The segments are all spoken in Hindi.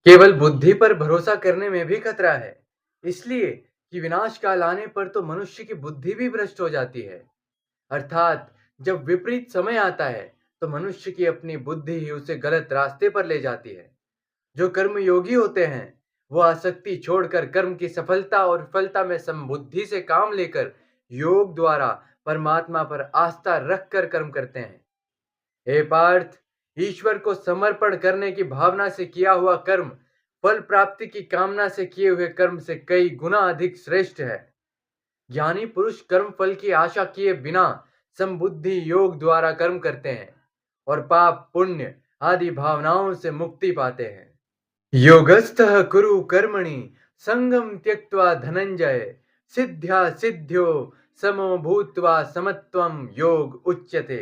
केवल बुद्धि पर भरोसा करने में भी खतरा है, इसलिए कि विनाश काल आने पर तो मनुष्य की बुद्धि भी भ्रष्ट हो जाती है। अर्थात जब विपरीत समय आता है, तो मनुष्य की अपनी बुद्धि ही उसे गलत रास्ते पर ले जाती है। जो कर्मयोगी होते हैं, वो आसक्ति छोड़कर कर्म की सफलता और विफलता में समबुद्धि से काम लेकर योग द्वारा परमात्मा पर आस्था रखकर कर्म करते हैं। हे पार्थ, ईश्वर को समर्पण करने की भावना से किया हुआ कर्म फल प्राप्ति की कामना से किए हुए कर्म से कई गुना अधिक श्रेष्ठ है। ज्ञानी पुरुष कर्म फल की आशा किए बिना समबुद्धि योग द्वारा कर्म करते हैं और पाप पुण्य आदि भावनाओं से मुक्ति पाते हैं। योगस्थः कुरु कर्मणि संगम त्यक्त्वा धनंजय सिद्ध्या सिद्ध्यो समो भूत्वा समत्वम योग उच्यते।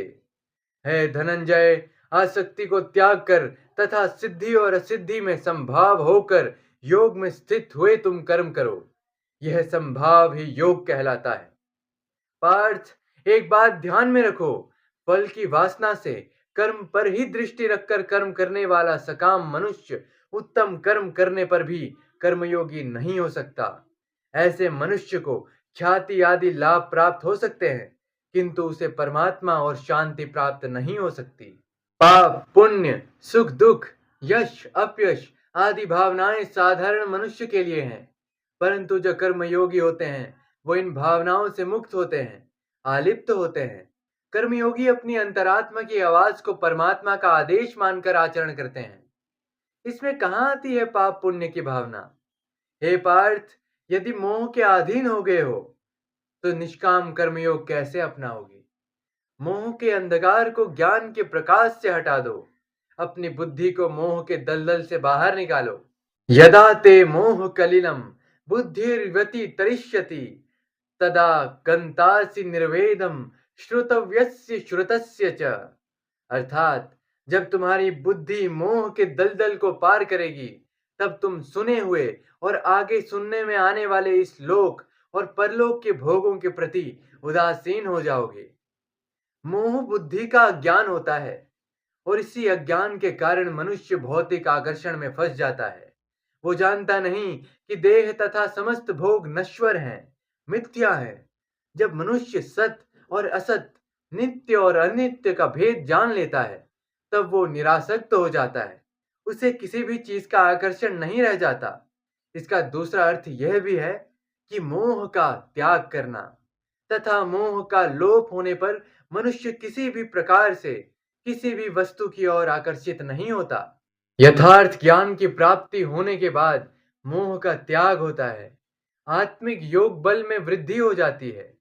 है धनंजय, आसक्ति को त्याग कर तथा सिद्धि और असिद्धि में संभाव होकर योग में स्थित हुए तुम कर्म करो। यह संभाव ही योग कहलाता है। पार्थ, एक बात ध्यान में रखो, फल की वासना से कर्म पर ही दृष्टि रखकर कर्म करने वाला सकाम मनुष्य उत्तम कर्म करने पर भी कर्मयोगी नहीं हो सकता। ऐसे मनुष्य को ख्याति आदि लाभ प्राप्त हो सकते हैं, किंतु उसे परमात्मा और शांति प्राप्त नहीं हो सकती। पाप पुण्य सुख दुख यश अपयश आदि भावनाएं साधारण मनुष्य के लिए हैं, परंतु जो कर्मयोगी होते हैं वो इन भावनाओं से मुक्त होते हैं, आलिप्त होते हैं। कर्मयोगी अपनी अंतरात्मा की आवाज को परमात्मा का आदेश मानकर आचरण करते हैं। इसमें कहाँ आती है पाप पुण्य की भावना? हे पार्थ, यदि मोह के अधीन हो गए हो तो निष्काम कर्मयोग कैसे अपनाओगे? मोह के अंधकार को ज्ञान के प्रकाश से हटा दो। अपनी बुद्धि को मोह के दलदल से बाहर निकालो। यदा ते मोह कलिलम बुद्धिर्व्यति तरिष्यति तदा गंतासि निर्वेदम श्रुतव्यस्य श्रुतस्य च। अर्थात जब तुम्हारी बुद्धि मोह के दलदल को पार करेगी, तब तुम सुने हुए और आगे सुनने में आने वाले इस लोक और परलोक के भोगों के प्रति उदासीन हो जाओगे। मोह बुद्धि का अज्ञान होता है और इसी अज्ञान के कारण मनुष्य भौतिक आकर्षण में फंस जाता है। वो जानता नहीं कि देह तथा समस्त भोग नश्वर हैं, मिथ्या है। जब मनुष्य सत और असत, नित्य और अनित्य का भेद जान लेता है, तब वो निरासक्त हो जाता है। उसे किसी भी चीज का आकर्षण नहीं रह जाता। इसका दूसरा अर्थ यह भी है कि मोह का त्याग करना तथा मोह का लोप होने पर मनुष्य किसी भी प्रकार से किसी भी वस्तु की ओर आकर्षित नहीं होता। यथार्थ ज्ञान की प्राप्ति होने के बाद मोह का त्याग होता है। आत्मिक योग बल में वृद्धि हो जाती है।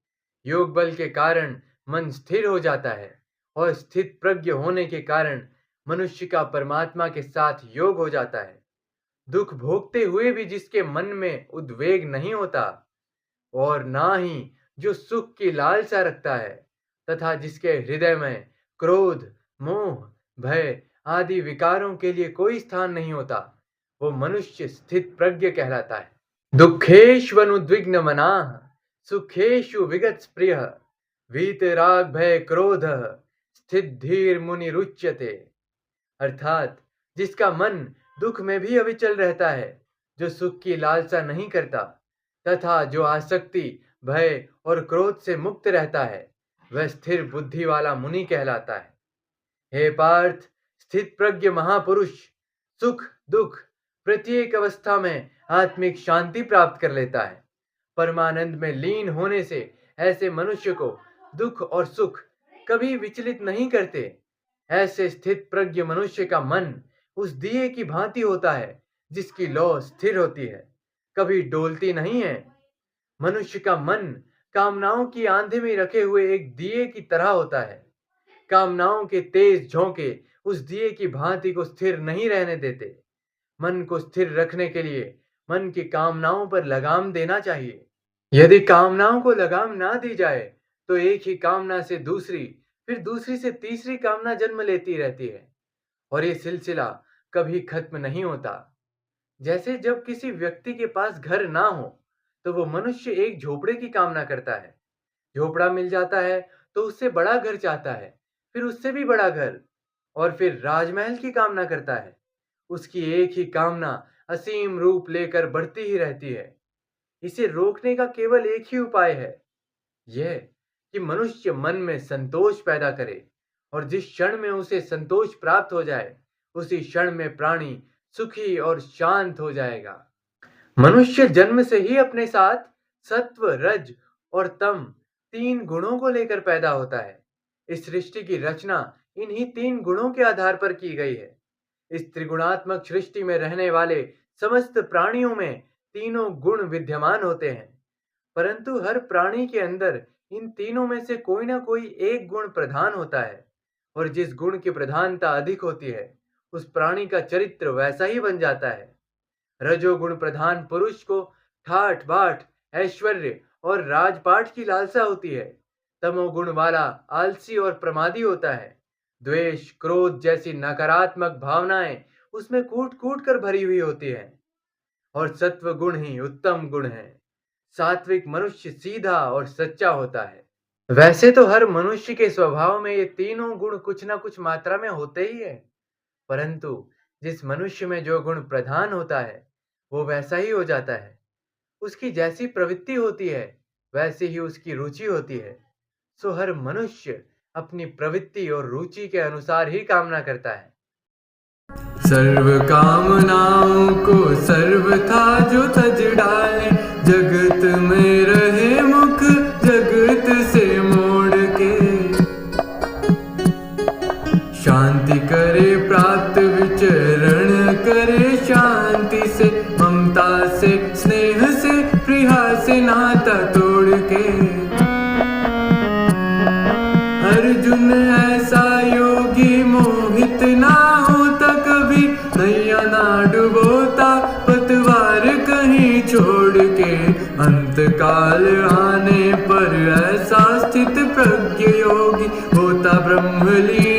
योग बल के कारण मन स्थिर हो जाता है और स्थित प्रज्ञ होने के कारण मनुष्य का परमात्मा के साथ योग हो जाता है। दुख भोगते हुए भी जिसके मन में उद्वेग नहीं होता और ना ही जो सुख की लालसा रखता है तथा जिसके हृदय में क्रोध मोह भय आदि विकारों के लिए कोई स्थान नहीं होता, वो मनुष्य स्थित प्रज्ञ कहलाता है। दुखेष्वनुद्विग्न मनाः सुखेषु विगत स्पृहः वीतराग भय क्रोध स्थित धीर मुनि रुच्यते। अर्थात जिसका मन दुख में भी अविचल रहता है, जो सुख की लालसा नहीं करता तथा जो आसक्ति भय और क्रोध से मुक्त रहता है, वह स्थिर बुद्धि वाला मुनि कहलाता है। हे पार्थ, स्थित प्रज्ञ महापुरुष सुख दुख प्रत्येक अवस्था में आत्मिक शांति प्राप्त कर लेता है। परमानंद में लीन होने से ऐसे मनुष्य को दुख और सुख कभी विचलित नहीं करते। ऐसे स्थित प्रज्ञ मनुष्य का मन उस दिए की भांति होता है जिसकी लौ स्थिर होती है, कभी डोलती नहीं है। मनुष्य का मन कामनाओं की आंधी में रखे हुए एक दिए की तरह होता है। कामनाओं के तेज झोंके उस दिए की भांति को स्थिर नहीं रहने देते। मन को स्थिर रखने के लिए मन की कामनाओं पर लगाम देना चाहिए। यदि कामनाओं को लगाम ना दी जाए तो एक ही कामना से दूसरी, फिर दूसरी से तीसरी कामना जन्म लेती रहती है और ये सिलसिला कभी खत्म नहीं होता। जैसे जब किसी व्यक्ति के पास घर ना हो तो वो मनुष्य एक झोपड़े की कामना करता है। झोपड़ा मिल जाता है तो उससे बड़ा घर चाहता है, फिर उससे भी बड़ा घर, और फिर राजमहल की कामना करता है। उसकी एक ही कामना असीम रूप लेकर बढ़ती ही रहती है। इसे रोकने का केवल एक ही उपाय है, यह कि मनुष्य मन में संतोष पैदा करे, और जिस क्षण में उसे संतोष प्राप्त हो जाए, उसी क्षण में प्राणी सुखी और शांत हो जाएगा। मनुष्य जन्म से ही अपने साथ सत्व, रज और तम 3 गुणों को लेकर पैदा होता है। इस सृष्टि की रचना इन्हीं 3 गुणों के आधार पर की गई है। इस त्रिगुणात्मक सृष्टि में रहने वाले समस्त प्राणियों में तीनों गुण विद्यमान होते हैं, परंतु हर प्राणी के अंदर इन तीनों में से कोई ना कोई एक गुण प्रधान होता है, और जिस गुण की प्रधानता अधिक होती है, उस प्राणी का चरित्र वैसा ही बन जाता है। रजोगुण प्रधान पुरुष को ठाठ बाट, ऐश्वर्य और राजपाट की लालसा होती है। तमोगुण वाला आलसी और प्रमादी होता है। द्वेष, क्रोध जैसी नकारात्मक भावनाएं उसमें कूट कूट कर भरी हुई होती है, और सत्व गुण ही उत्तम गुण है। सात्विक मनुष्य सीधा और सच्चा होता है। वैसे तो हर मनुष्य के स्वभाव में ये तीनों गुण कुछ ना कुछ मात्रा में होते ही है, परंतु जिस मनुष्य में जो गुण प्रधान होता है, वो वैसा ही हो जाता है। उसकी जैसी प्रवृत्ति होती है, वैसी ही उसकी रुचि होती है। सो हर मनुष्य अपनी प्रवृत्ति और रुचि के अनुसार ही कामना करता है। सर्व कामनाओं को सर्वथा जो तज डाले, जगत में रहे मुख जगत से मोड़ के, शांति करे प्राप्त विचरण करे शांति से, ममता से स्नेह से प्रिया से नाता तोड़ के। अर्जुन ऐसा योगी मोहित ना होता कभी, नैया ना डुबोता पतवार कहीं छोड़ के। अंत काल आने पर ऐसा स्थित प्रज्ञ योगी होता ब्रह्मलीन